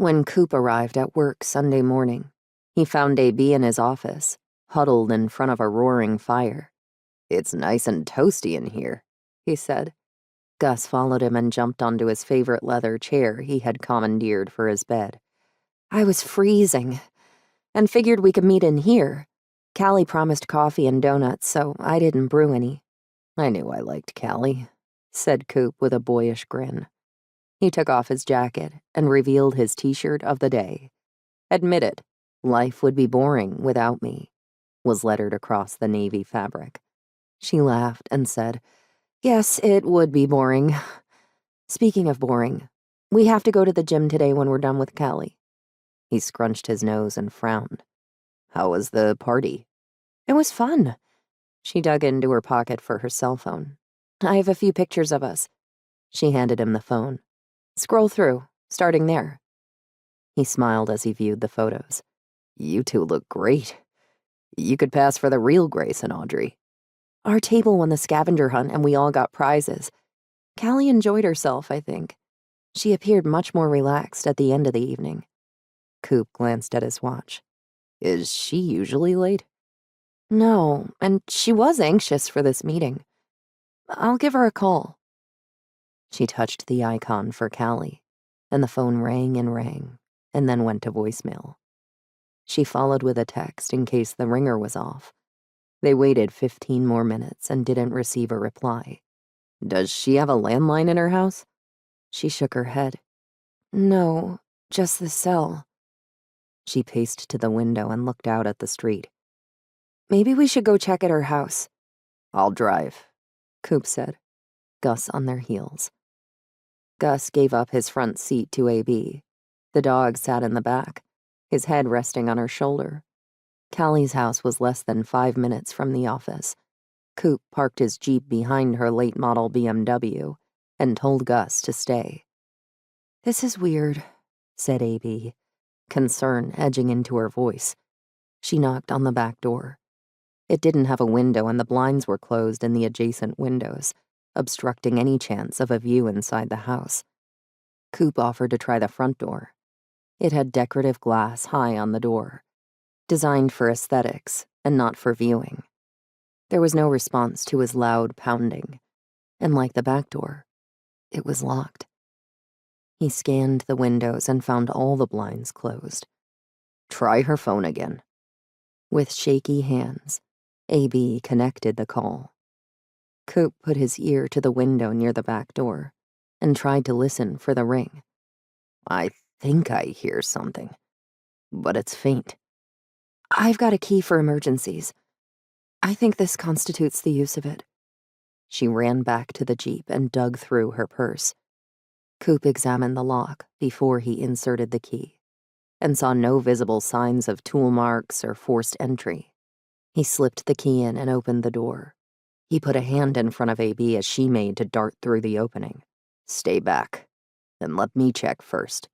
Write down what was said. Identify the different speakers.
Speaker 1: When Coop arrived at work Sunday morning, he found AB in his office, huddled in front of a roaring fire. "It's nice and toasty in here," he said. Gus followed him and jumped onto his favorite leather chair he had commandeered for his bed. "I was freezing, and figured we could meet in here. Callie promised coffee and donuts, so I didn't brew any." "I knew I liked Callie," said Coop with a boyish grin. He took off his jacket and revealed his t-shirt of the day. "Admit it, life would be boring without me," was lettered across the navy fabric. She laughed and said, "Yes, it would be boring. Speaking of boring, we have to go to the gym today when we're done with Callie." He scrunched his nose and frowned. "How was the party?" "It was fun." She dug into her pocket for her cell phone. "I have a few pictures of us." She handed him the phone. "Scroll through, starting there." He smiled as he viewed the photos. "You two look great. You could pass for the real Grace and Audrey." "Our table won the scavenger hunt and we all got prizes. Callie enjoyed herself, I think. She appeared much more relaxed at the end of the evening." Coop glanced at his watch. "Is she usually late?" "No, and she was anxious for this meeting. I'll give her a call." She touched the icon for Callie, and the phone rang and then went to voicemail. She followed with a text in case the ringer was off. They waited 15 more minutes and didn't receive a reply. "Does she have a landline in her house?" She shook her head. "No, just the cell." She paced to the window and looked out at the street. "Maybe we should go check at her house." "I'll drive," Coop said, Gus on their heels. Gus gave up his front seat to AB. The dog sat in the back, his head resting on her shoulder. Callie's house was less than 5 minutes from the office. Coop parked his Jeep behind her late-model BMW and told Gus to stay. "This is weird," said AB, concern edging into her voice. She knocked on the back door. It didn't have a window and the blinds were closed in the adjacent windows, obstructing any chance of a view inside the house. Coop offered to try the front door. It had decorative glass high on the door, designed for aesthetics and not for viewing. There was no response to his loud pounding, and like the back door, it was locked. He scanned the windows and found all the blinds closed. "Try her phone again." With shaky hands, AB connected the call. Coop put his ear to the window near the back door and tried to listen for the ring. "I think I hear something, but it's faint." "I've got a key for emergencies. I think this constitutes the use of it." She ran back to the Jeep and dug through her purse. Coop examined the lock before he inserted the key and saw no visible signs of tool marks or forced entry. He slipped the key in and opened the door. He put a hand in front of AB as she made to dart through the opening. "Stay back, and let me check first."